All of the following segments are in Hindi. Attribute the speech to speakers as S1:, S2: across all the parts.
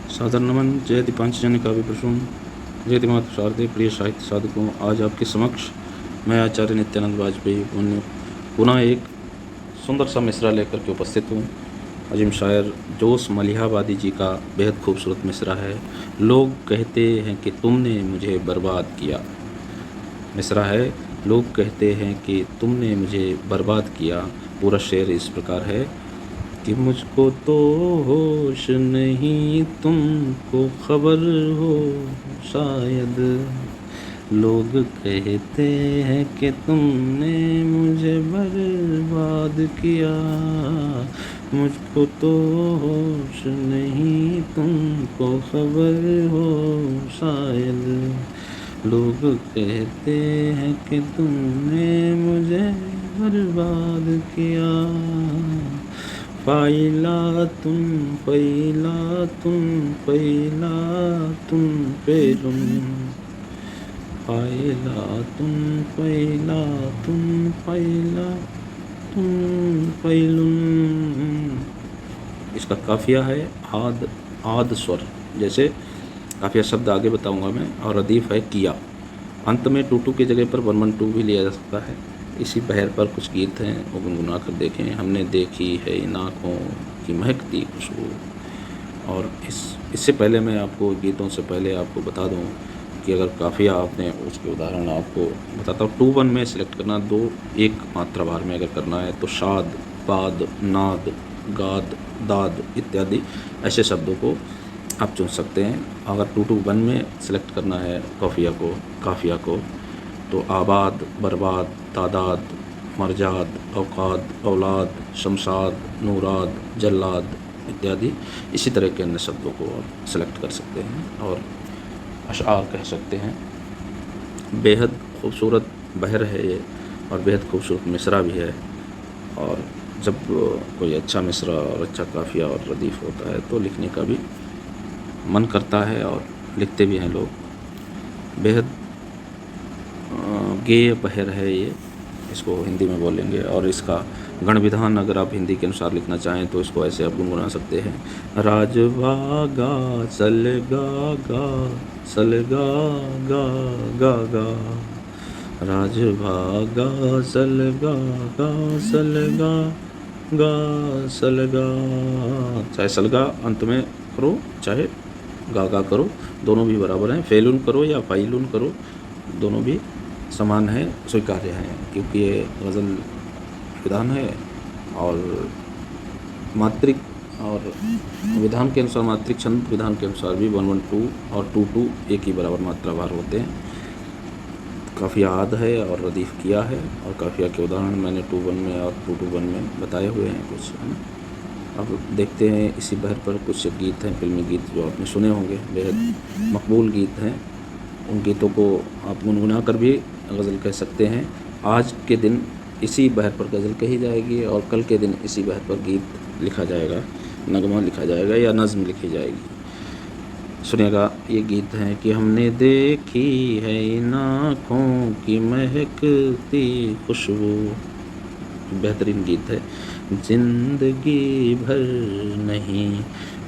S1: सादर नमन। जयति पांचजन्य काव्य प्रसून, जयति मातु शारदे प्रिय साहित्य साधकों। आज आपके समक्ष मैं आचार्य नित्यानंद वाजपेयी पुनः एक सुंदर सा मिसरा लेकर के उपस्थित हूँ। अजीम शायर जोश मलिहाबादी जी का बेहद खूबसूरत मिसरा है। लोग कहते हैं कि तुमने मुझे बर्बाद किया। मिसरा है, लोग कहते हैं कि तुमने मुझे बर्बाद किया। पूरा शेर इस प्रकार है कि मुझको तो होश नहीं, तुमको खबर हो शायद। लोग कहते हैं कि तुमने मुझे बर्बाद किया। मुझको तो होश नहीं, तुमको खबर हो शायद। लोग कहते हैं कि तुमने मुझे बर्बाद किया। फैला तुम फैला तुम फैला तुम पेलुम, फैला तुम फैला तुम फैला तुम पैलुम। इसका काफिया है आद आद स्वर, जैसे काफिया शब्द आगे बताऊंगा मैं। और रदीफ है किया। अंत में टू की जगह पर 112 भी लिया जा सकता है। इसी बहर पर कुछ गीत हैं, वो गुनगुना कर देखें। हमने देखी है इन आँखों की महकती खुशबू। और इससे पहले मैं आपको गीतों से पहले आपको बता दूं कि अगर काफिया आपने उसके उदाहरण आपको बताता हूँ। 2-1 में सिलेक्ट करना, 2-1 मात्रा भार में अगर करना है तो शाद, बाद, नाद, गाद, दाद इत्यादि ऐसे शब्दों को आप चुन सकते हैं। अगर 2-1 में सिलेक्ट करना है काफिया को तो आबाद, बर्बाद, तादाद, मरजाद, औकाद, औलाद, शमशाद, नूराद, जल्लाद इत्यादि इसी तरह के अन्य शब्दों को आप सेलेक्ट कर सकते हैं और अशआर कह सकते हैं। बेहद खूबसूरत बहर है ये और बेहद खूबसूरत मिसरा भी है। और जब कोई अच्छा मिसरा और अच्छा काफिया और रदीफ़ होता है तो लिखने का भी मन करता है और लिखते भी हैं लोग। बेहद गेय बहर है ये, इसको हिंदी में बोलेंगे। और इसका गण विधान अगर आप हिंदी के अनुसार लिखना चाहें तो इसको ऐसे आप गुनगुना सकते हैं। राजभागा सलगा गा सलगा गा गा गा, राजभागा सलगा गा सलगा गा सलगा। चाहे सलगा अंत में करो, चाहे गा करो, दोनों भी बराबर हैं। फेलुन करो या फाइलुन करो, दोनों भी समान है, स्वीकार्य है, क्योंकि ये गज़ल विधान है। और मात्रिक और विधान के अनुसार, मात्रिक छंद विधान के अनुसार भी 1-1-2 और 2-2 एक ही बराबर मात्रा भार होते हैं। काफ़िया आद है और रदीफ़ किया है। और काफ़िया के उदाहरण मैंने 2-1 में और 2-2-1 में बताए हुए हैं कुछ, है ना। अब देखते हैं इसी बहर पर कुछ गीत हैं, फिल्मी गीत जो आपने सुने होंगे, बेहद मकबूल गीत हैं। उन गीतों को आप गुनगुना कर भी गज़ल कह सकते हैं। आज के दिन इसी बहर पर गज़ल कही जाएगी और कल के दिन इसी बहर पर गीत लिखा जाएगा, नगमा लिखा जाएगा या नज़्म लिखी जाएगी। सुनिएगा, ये गीत हैं कि हमने देखी है इन आँखों की महकती खुशबू। बेहतरीन गीत है। जिंदगी भर नहीं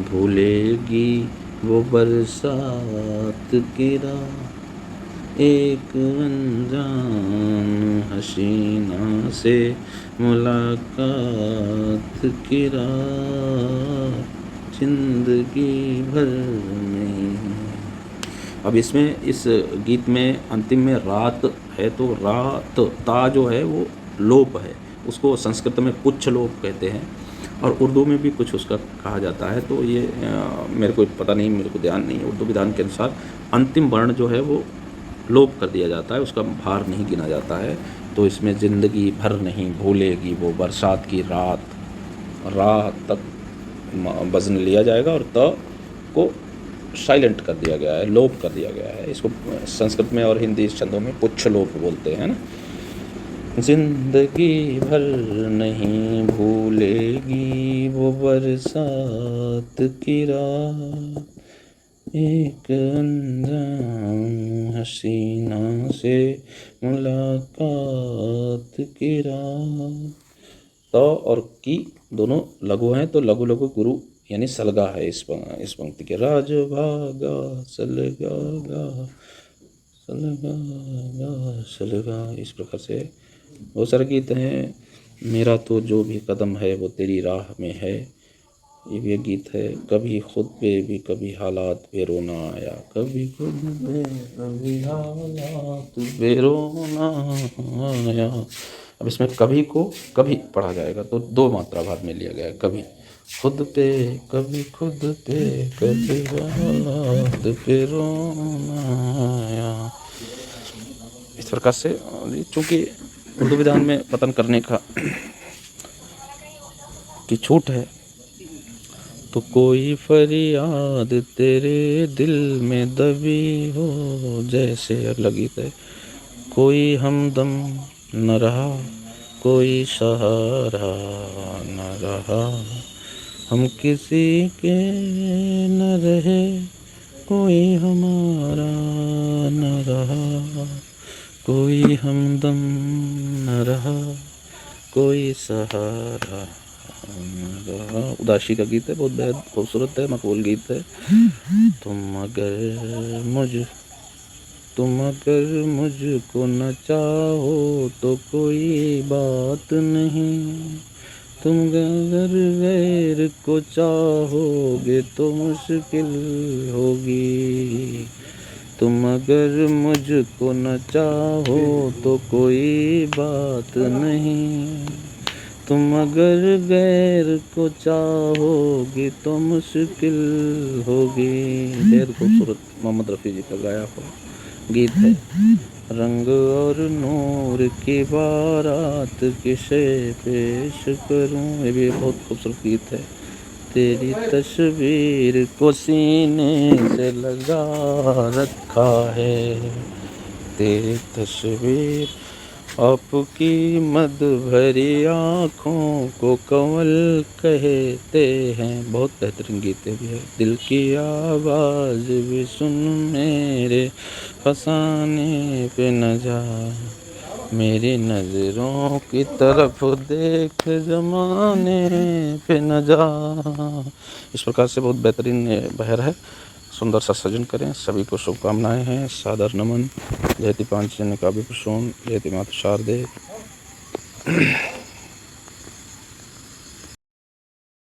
S1: भूलेगी वो बरसात की रात, एक अनजान हसीना से मुलाकात की रात, जिंदगी भर नहीं। अब इसमें इस गीत में अंतिम में रात है तो रात ता जो है वो लोप है, उसको संस्कृत में पुच्छ लोप कहते हैं और उर्दू में भी कुछ उसका कहा जाता है। तो ये मेरे को पता नहीं, मेरे को ध्यान नहीं है। उर्दू विधान के अनुसार अंतिम वर्ण जो है वो लोप कर दिया जाता है, उसका भार नहीं गिना जाता है। तो इसमें ज़िंदगी भर नहीं भूलेगी वो बरसात की रात, रात तक वज़न लिया जाएगा और त को साइलेंट कर दिया गया है, लोप कर दिया गया है। इसको संस्कृत में और हिंदी छंदों में पुच्छ लोप बोलते हैं ना। जिंदगी भर नहीं भूलेगी वो बरसात की रात, एक अनजान हसीना से मुलाकात की रात। तो और की दोनों लघु हैं, तो लघु लघु गुरु यानी सलगा है इस पंक्ति के। राज भागा सलगा गा सलगा गा सलगा, इस प्रकार से बहुत सारे गीत हैं। मेरा तो जो भी कदम है वो तेरी राह में है, ये भी एक गीत है। कभी खुद पे भी कभी हालात पे रोना आया, कभी खुद पे कभी हालात पे रोना आया। अब इसमें कभी को कभी पढ़ा जाएगा तो 2 मात्रा भाग में लिया गया है। कभी खुद पे कभी खुद पे कभी हालात पे रोना आया, इस प्रकार से। चूँकि उर्दू विधान में पतन करने का की छूट है, तो कोई फरियाद तेरे दिल में दबी हो, जैसे अगला गीत है। कोई हमदम न रहा कोई सहारा न रहा, हम किसी के न रहे कोई हमारा न रहा, कोई हमदम न रहा कोई सहारा। उदासी का गीत है, बहुत बेहद खूबसूरत है, मकबूल गीत है। तुम अगर मुझको न चाहो तो कोई बात नहीं, तुम अगर गैर को चाहोगे तो मुश्किल होगी, तुम अगर मुझको न चाहो तो कोई बात नहीं, तुम अगर गैर को चाहोगे तो मुश्किल होगी। बेहद खूबसूरत मोहम्मद रफ़ी जी का गाया हुआ गीत है। रंग और नूर की बारात किसे पेश करूं, ये भी बहुत खूबसूरत गीत है। तेरी तस्वीर को सीने से लगा रखा है, तेरी तस्वीर आपकी मद भरी आँखों को कमल कहते हैं। बहुत बेहतरीन गीत भी है। दिल की आवाज़ भी सुन मेरे फसाने पे न जा, मेरी नज़रों की तरफ देख जमाने पे न जा, इस प्रकार से बहुत बेहतरीन बहर है। सुंदर सा सजन करें। सभी को शुभकामनाएं हैं, सादर नमन। जयति पांचजन्य काव्य प्रसून, जयति माता शारदे।